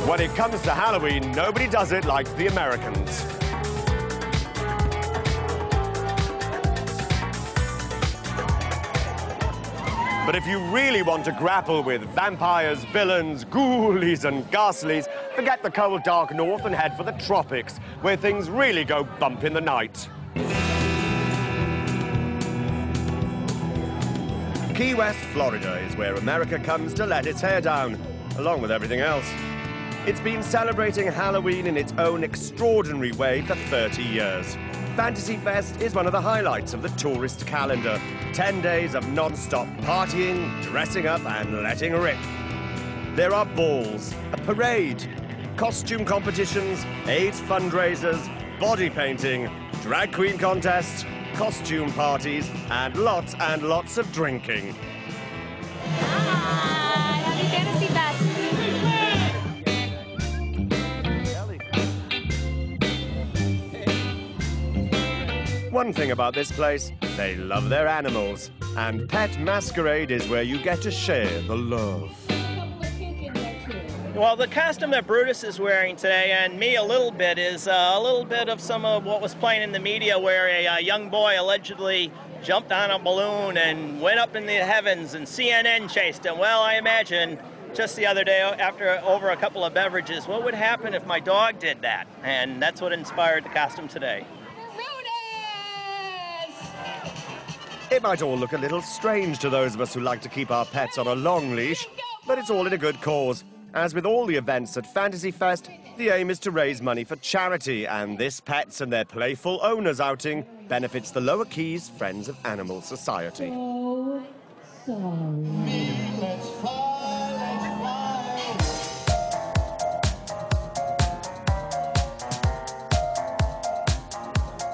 When it comes to Halloween, nobody does it like the Americans. But if you really want to grapple with vampires, villains, ghoulies and ghastlies, forget the cold, dark north and head for the tropics, where things really go bump in the night. Key West, Florida is where America comes to let its hair down, along with everything else. It's been celebrating Halloween in its own extraordinary way for 30 years. Fantasy Fest is one of the highlights of the tourist calendar. 10 days of non-stop partying, dressing up and letting rip. There are balls, a parade, costume competitions, AIDS fundraisers, body painting, drag queen contests, costume parties, and lots of drinking. Hi, happy Fantasy Fest. One thing about this place, they love their animals. And Pet Masquerade is where you get to share the love. Well, the costume that Brutus is wearing today, and me a little bit, is a little bit of some of what was playing in the media where a young boy allegedly jumped on a balloon and went up in the heavens and CNN chased him. Well, I imagine just the other day, after over a couple of beverages, what would happen if my dog did that? And that's what inspired the costume today. It might all look a little strange to those of us who like to keep our pets on a long leash, but it's all in a good cause. As with all the events at Fantasy Fest, the aim is to raise money for charity, and this Pets and Their Playful Owners outing benefits the Lower Keys Friends of Animal Society. Oh, sorry.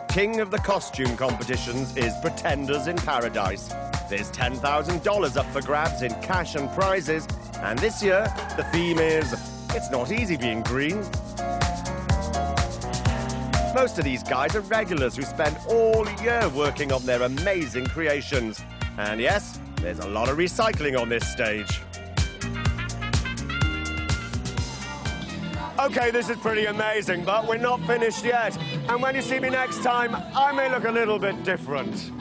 King of the costume competitions is Pretenders in Paradise. There's $10,000 up for grabs in cash and prizes, and this year the theme is, it's not easy being green. Most of these guys are regulars who spend all year working on their amazing creations. And yes, there's a lot of recycling on this stage. Okay, this is pretty amazing, but we're not finished yet. And when you see me next time, I may look a little bit different.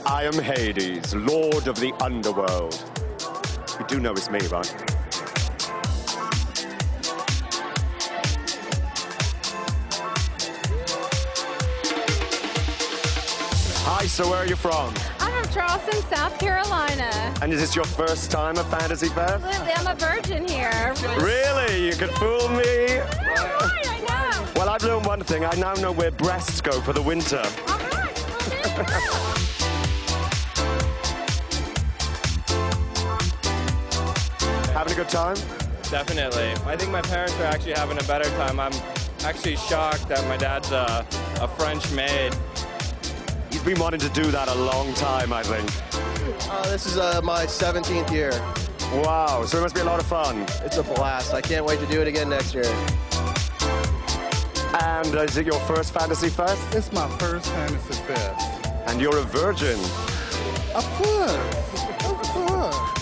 I am Hades, Lord of the Underworld. You do know it's me, right? Hi, so where are you from? I'm from Charleston, South Carolina. And is this your first time at Fantasy Fest? Absolutely, I'm a virgin here. Really? You could fool me? Right, I know. Well, I've learned one thing. I now know where breasts go for the winter. All right, well, there you go. Having a good time? Definitely. I think my parents are actually having a better time. I'm actually shocked that my dad's a French maid. He's been wanting to do that a long time, I think. This is my 17th year. Wow, so it must be a lot of fun. It's a blast. I can't wait to do it again next year. And is it your first Fantasy Fest? It's my first Fantasy Fest. And you're a virgin. Of course.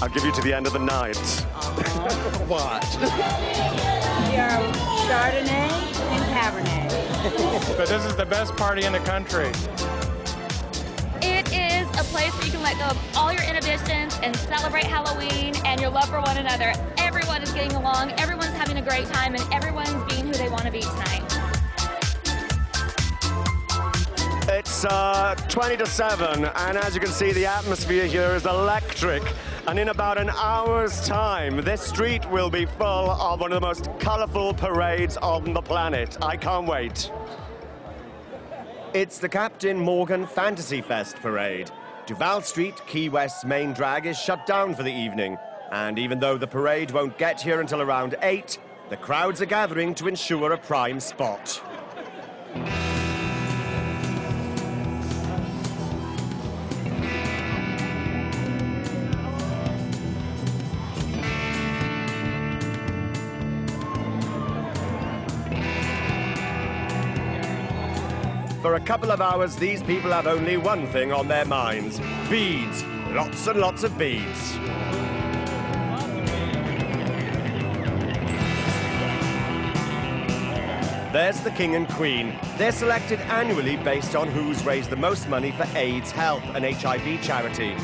I'll give you to the end of the night. Watch. We are Chardonnay and Cabernet. But this is the best party in the country. It is a place where you can let go of all your inhibitions and celebrate Halloween and your love for one another. Everyone is getting along, everyone's having a great time, and everyone's being who they want to be tonight. It's 20 to 7, and as you can see, the atmosphere here is electric. And in about an hour's time, this street will be full of one of the most colorful parades on the planet. I can't wait. It's the Captain Morgan Fantasy Fest parade. Duval Street, Key West's main drag, is shut down for the evening. And even though the parade won't get here until around 8, the crowds are gathering to ensure a prime spot. For a couple of hours, these people have only one thing on their minds: beads. Lots and lots of beads. There's the King and Queen. They're selected annually based on who's raised the most money for AIDS Help, an HIV charity.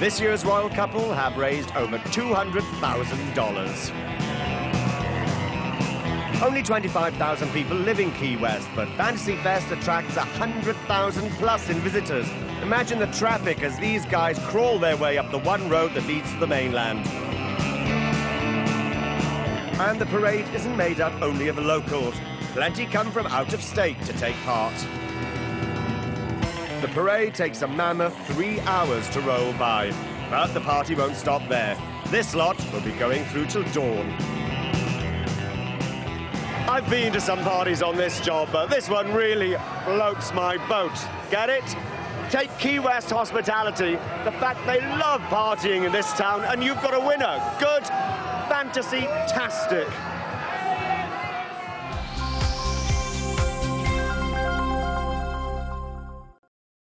This year's royal couple have raised over $200,000. Only 25,000 people live in Key West, but Fantasy Fest attracts 100,000 plus in visitors. Imagine the traffic as these guys crawl their way up the one road that leads to the mainland. And the parade isn't made up only of locals. Plenty come from out of state to take part. The parade takes a mammoth 3 hours to roll by, but the party won't stop there. This lot will be going through till dawn. I've been to some parties on this job, but this one really floats my boat. Get it? Take Key West hospitality, the fact they love partying in this town, and you've got a winner. Good, fantasy-tastic.